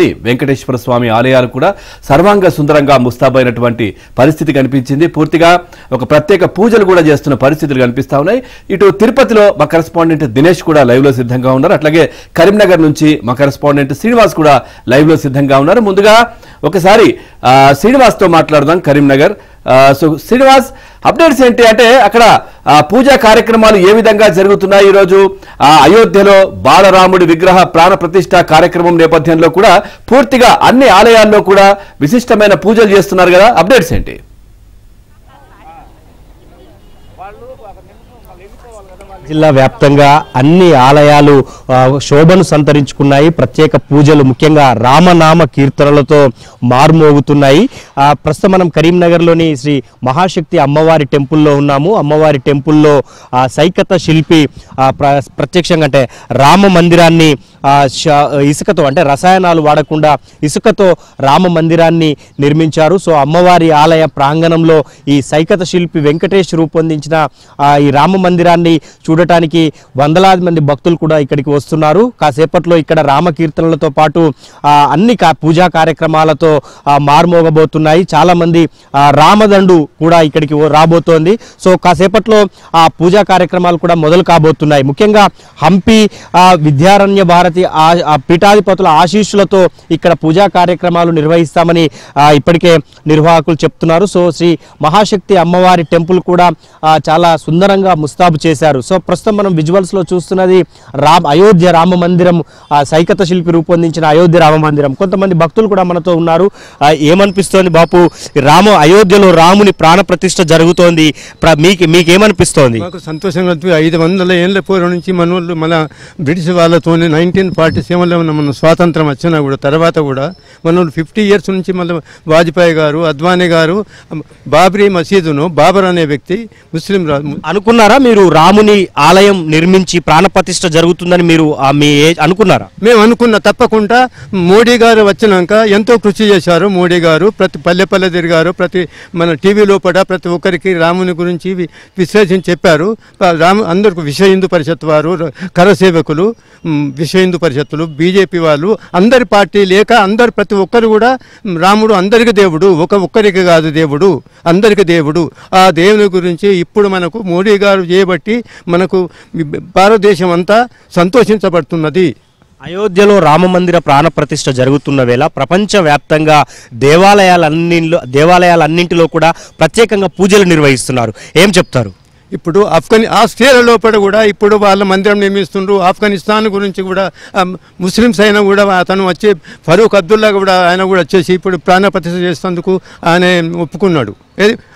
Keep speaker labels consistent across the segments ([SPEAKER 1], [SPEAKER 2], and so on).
[SPEAKER 1] వెంకటేశ్వర స్వామి ఆలయాలు కూడా సర్వాంగ సుందరంగా ముస్తాబైనటువంటి పరిస్థితి కనిపించింది. పూర్తిగా ఒక ప్రత్యేక పూజలు కూడా చేస్తున్న పరిస్థితులు కనిపిస్తా ఉన్నాయి. ఇటు తిరుపతిలో మా కరెస్పాండెంట్ దినేష్ కూడా లైవ్ లో సిద్ధంగా ఉన్నారు. అట్లాగే కరీంనగర్ నుంచి మా కరెస్పాండెంట్ శ్రీనివాస్ కూడా లైవ్ లో సిద్ధంగా ఉన్నారు. ముందుగా ఒకసారి శ్రీనివాస్ తో మాట్లాడదాం. కరీంనగర్ సో శ్రీనివాస్, అప్డేట్స్ ఏంటి అంటే అక్కడ పూజా కార్యక్రమాలు ఏ విధంగా జరుగుతున్నాయి? ఈ రోజు అయోధ్యలో బాలరాముడి విగ్రహ ప్రాణ ప్రతిష్ఠ కార్యక్రమం నేపథ్యంలో కూడా పూర్తిగా అన్ని ఆలయాల్లో కూడా విశిష్టమైన పూజలు చేస్తున్నారు కదా, అప్డేట్స్ ఏంటి?
[SPEAKER 2] జిల్లా వ్యాప్తంగా అన్ని ఆలయాలు శోభను సంతరించుకున్నాయి. ప్రత్యేక పూజలు ముఖ్యంగా రామనామ కీర్తనలతో మారుమోగుతున్నాయి. ప్రస్తుతం మనం కరీంనగర్లోని శ్రీ మహాశక్తి అమ్మవారి టెంపుల్లో ఉన్నాము. అమ్మవారి టెంపుల్లో సైకత శిల్పి ప్రత్యక్షంగా అంటే రామ మందిరాన్ని ఇసుకతో అంటే రసాయనాలు వాడకుండా ఇసుకతో రామ మందిరాన్ని నిర్మించారు. సో అమ్మవారి ఆలయ ప్రాంగణంలో ఈ సైకత శిల్పి వెంకటేష్ రూపొందించిన ఈ రామ మందిరాన్ని చూడటానికి వందలాది మంది భక్తులు కూడా ఇక్కడికి వస్తున్నారు. కాసేపట్లో ఇక్కడ రామకీర్తనలతో పాటు అన్ని పూజా కార్యక్రమాలతో మారుమోగబోతున్నాయి. చాలా మంది రామదండు కూడా ఇక్కడికి రాబోతోంది. సో కాసేపట్లో ఆ పూజా కార్యక్రమాలు కూడా మొదలు కాబోతున్నాయి. ముఖ్యంగా హంపి విద్యారణ్య భారతి పీఠాధిపతుల ఆశీస్సులతో ఇక్కడ పూజా కార్యక్రమాలు నిర్వహిస్తామని ఇప్పటికే నిర్వాహకులు చెప్తున్నారు. సో శ్రీ మహాశక్తి అమ్మవారి టెంపుల్ కూడా చాలా సుందరంగా ముస్తాబు చేశారు. సో ప్రస్తుతం మనం విజువల్స్ లో చూస్తున్నది అయోధ్య రామ మందిరం, సైకత శిల్పి రూపొందించిన అయోధ్య రామ మందిరం. కొంతమంది భక్తులు కూడా మనతో ఉన్నారు. ఏమనిపిస్తోంది బాపు, అయోధ్యలో రాముని ప్రాణ ప్రతిష్ఠ జరుగుతోంది, మీకేమనిపిస్తోంది?
[SPEAKER 3] మాకు సంతోషంగా 500 ఏళ్ల పూర్వం నుంచి మనోళ్ళు మన బ్రిటిష్ వాళ్ళతో 1947లో ఉన్న మన స్వాతంత్రం వచ్చినా కూడా తర్వాత కూడా మనోళ్ళు 50 years నుంచి మళ్ళీ వాజ్పేయి గారు, అద్వానీ గారు బాబ్రీ మసీదును బాబర్ అనే వ్యక్తి ముస్లిం
[SPEAKER 2] అనుకున్నారా? మీరు రాముని ఆలయం నిర్మించి ప్రాణ ప్రతిష్ఠ జరుగుతుందని మీరు అనుకున్నారా?
[SPEAKER 3] మేము అనుకున్నా. తప్పకుండా మోడీ గారు వచ్చినాక ఎంతో కృషి చేశారు. మోడీ గారు ప్రతి పల్లె తిరిగారు. ప్రతి మన టీవీ లోపల ప్రతి ఒక్కరికి రాముని గురించి విశ్లేషించి చెప్పారు. అందరికి విశ్వ హిందూ పరిషత్ వారు, కరసేవకులు, విశ్వ హిందూ పరిషత్తులు, బీజేపీ వాళ్ళు, అందరి పార్టీ లేక అందరు ప్రతి ఒక్కరు కూడా రాముడు అందరికి దేవుడు, ఒక్కరికి కాదు దేవుడు, అందరికి దేవుడు. ఆ దేవుని గురించి ఇప్పుడు మనకు మోడీ గారు చేయబట్టి మనకు భారతదేశం అంతా సంతోషించబడుతున్నది.
[SPEAKER 2] అయోధ్యలో రామమందిర ప్రాణ ప్రతిష్ఠ జరుగుతున్న వేళ ప్రపంచవ్యాప్తంగా దేవాలయాలన్నింటిలో కూడా ప్రత్యేకంగా పూజలు నిర్వహిస్తున్నారు. ఏం చెప్తారు?
[SPEAKER 3] ఇప్పుడు ఆస్ట్రేలియా లోపల కూడా ఇప్పుడు వాళ్ళ మందిరం నిర్మిస్తుండ్రు. ఆఫ్ఘనిస్తాన్ గురించి కూడా ముస్లిమ్స్ అయినా కూడా అతను వచ్చి ఫరూక్ అబ్దుల్లా కూడా ఆయన కూడా వచ్చేసి ఇప్పుడు ప్రాణ ప్రతిష్ఠ చేసేందుకు ఆయన ఒప్పుకున్నాడు.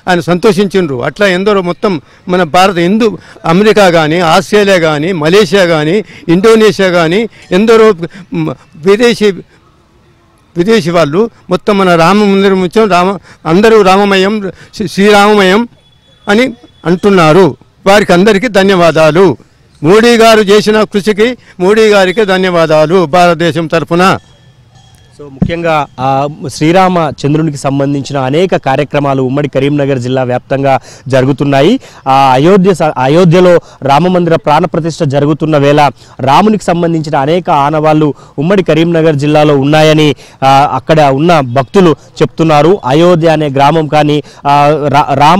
[SPEAKER 3] ఆయన సంతోషించిండ్రు. అట్లా ఎందరో మొత్తం మన హిందూ అమెరికా కానీ, ఆస్ట్రేలియా కానీ, మలేషియా కానీ, ఇండోనేషియా కానీ ఎందరో విదేశీ వాళ్ళు మొత్తం మన రామ మందిరం అందరూ రామమయం, శ్రీరామమయం అని అంటున్నారు. వారికి అందరికీ ధన్యవాదాలు. మోడీ గారు చేసిన కృషికి మోడీ గారికి ధన్యవాదాలు భారతదేశం తరఫున.
[SPEAKER 2] సో ముఖ్యంగా శ్రీరామచంద్రునికి సంబంధించిన అనేక కార్యక్రమాలు ఉమ్మడి కరీంనగర్ జిల్లా వ్యాప్తంగా జరుగుతున్నాయి. అయోధ్యలో రామమందిర ప్రాణ ప్రతిష్ఠ జరుగుతున్న వేళ రామునికి సంబంధించిన అనేక ఆనవాళ్లు ఉమ్మడి కరీంనగర్ జిల్లాలో ఉన్నాయని అక్కడ ఉన్న భక్తులు చెప్తున్నారు. అయోధ్య అనే గ్రామం కానీ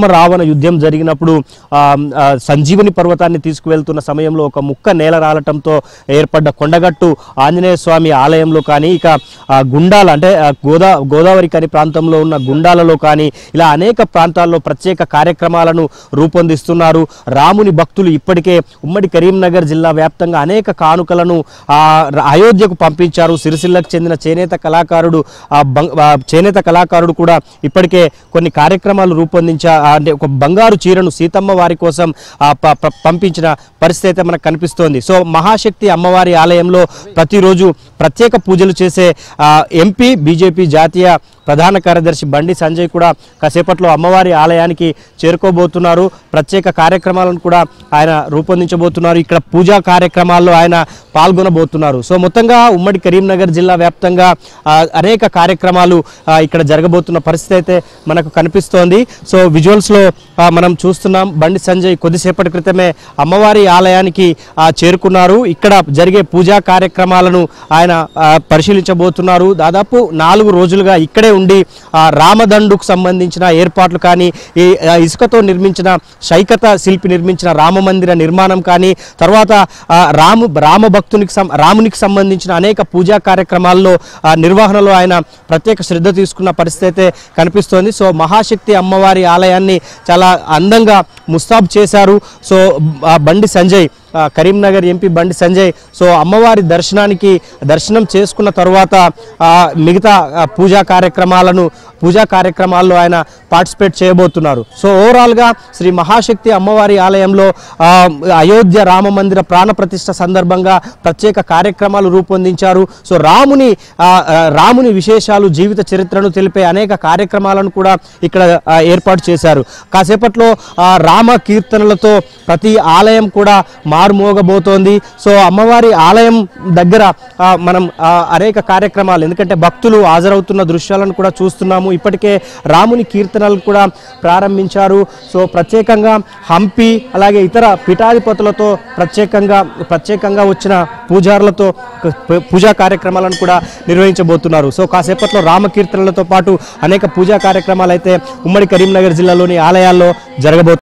[SPEAKER 2] రావణ యుద్ధం జరిగినప్పుడు సంజీవని పర్వతాన్ని తీసుకువెళ్తున్న సమయంలో ఒక ముక్క నేల రాలటంతో ఏర్పడ్డ కొండగట్టు ఆంజనేయ స్వామి ఆలయంలో కానీ, ఇక గుండాల అంటే గోదావరి కని ప్రాంతంలో ఉన్న గుండాలలో కానీ ఇలా అనేక ప్రాంతాల్లో ప్రత్యేక కార్యక్రమాలను రూపొందిస్తున్నారు. రాముని భక్తులు ఇప్పటికే ఉమ్మడి కరీంనగర్ జిల్లా వ్యాప్తంగా అనేక కానుకలను అయోధ్యకు పంపించారు. సిరిసిల్లకు చెందిన చేనేత కళాకారుడు కూడా ఇప్పటికే కొన్ని కార్యక్రమాలు అంటే ఒక బంగారు చీరను సీతమ్మ వారి కోసం పంపించిన పరిస్థితి అయితే మనకు కనిపిస్తోంది. సో మహాశక్తి అమ్మవారి ఆలయంలో ప్రతిరోజు ప్రత్యేక పూజలు చేసే ఎంపీ బీజేపీ జాతీయ ప్రధాన కార్యదర్శి బండి సంజయ్ కూడా కాసేపట్లో అమ్మవారి ఆలయానికి చేరుకోబోతున్నారు. ప్రత్యేక కార్యక్రమాలను కూడా ఆయన రూపొందించబోతున్నారు. ఇక్కడ పూజా కార్యక్రమాల్లో ఆయన పాల్గొనబోతున్నారు. సో మొత్తంగా ఉమ్మడి కరీంనగర్ జిల్లా వ్యాప్తంగా అనేక కార్యక్రమాలు ఇక్కడ జరగబోతున్న పరిస్థితి అయితే మనకు కనిపిస్తోంది. సో విజువల్స్ లో మనం చూస్తున్నాం. బండి సంజయ్ కొద్దిసేపటి క్రితమే అమ్మవారి ఆలయానికి చేరుకున్నారు. ఇక్కడ జరిగే పూజా కార్యక్రమాలను ఆయన పరిశీలించబోతున్నారు. వారు దాదాపు 4 రోజులుగా ఇక్కడే ఉండి రామదండుకు సంబంధించిన ఏర్పాట్లు కానీ, ఈ ఇసుకతో నిర్మించిన శైకత శిల్పి నిర్మించిన రామమందిర నిర్మాణం కానీ, తర్వాత రామునికి సంబంధించిన అనేక పూజా కార్యక్రమాల్లో నిర్వహణలో ఆయన ప్రత్యేక శ్రద్ధ తీసుకున్న పరిస్థితి అయితే కనిపిస్తోంది. సో మహాశక్తి అమ్మవారి ఆలయాన్ని చాలా అందంగా ముస్తాబ్ చేశారు. So Bandi Sanjay, Karimnagar MP Bandi Sanjay so అమ్మవారి దర్శనం చేసుకున్న తర్వాత మిగతా పూజా కార్యక్రమాల్లో ఆయన పార్టిసిపేట్ చేయబోతున్నారు. సో ఓవరాల్గా శ్రీ మహాశక్తి అమ్మవారి ఆలయంలో అయోధ్య రామ మందిర ప్రాణ ప్రతిష్ఠ సందర్భంగా ప్రత్యేక కార్యక్రమాలు రూపొందించారు. సో రాముని విశేషాలు, జీవిత చరిత్రను తెలిపే అనేక కార్యక్రమాలను కూడా ఇక్కడ ఏర్పాటు చేశారు. కాసేపట్లో రామ కీర్తనలతో ప్రతి ఆలయం కూడా మారుమోగబోతోంది. సో అమ్మవారి ఆలయం దగ్గర మనం అనేక కార్యక్రమాలు, ఎందుకంటే భక్తులు హాజరవుతున్న దృశ్యాలను కూడా చూస్తున్నాము. ఇప్పటికే రాముని కీర్తనలు కూడా ప్రారంభించారు. సో ప్రత్యేకంగా హంపి అలాగే ఇతర పీఠాధిపతులతో ప్రత్యేకంగా వచ్చిన పూజారులతో పూజా కార్యక్రమాలను కూడా నిర్వహించబోతున్నారు. సో కాసేపట్లో రామకీర్తనలతో పాటు అనేక పూజా కార్యక్రమాలు అయితే ఉమ్మడి కరీంనగర్ జిల్లాలోని ఆలయాల్లో జరగబోతున్నాయి.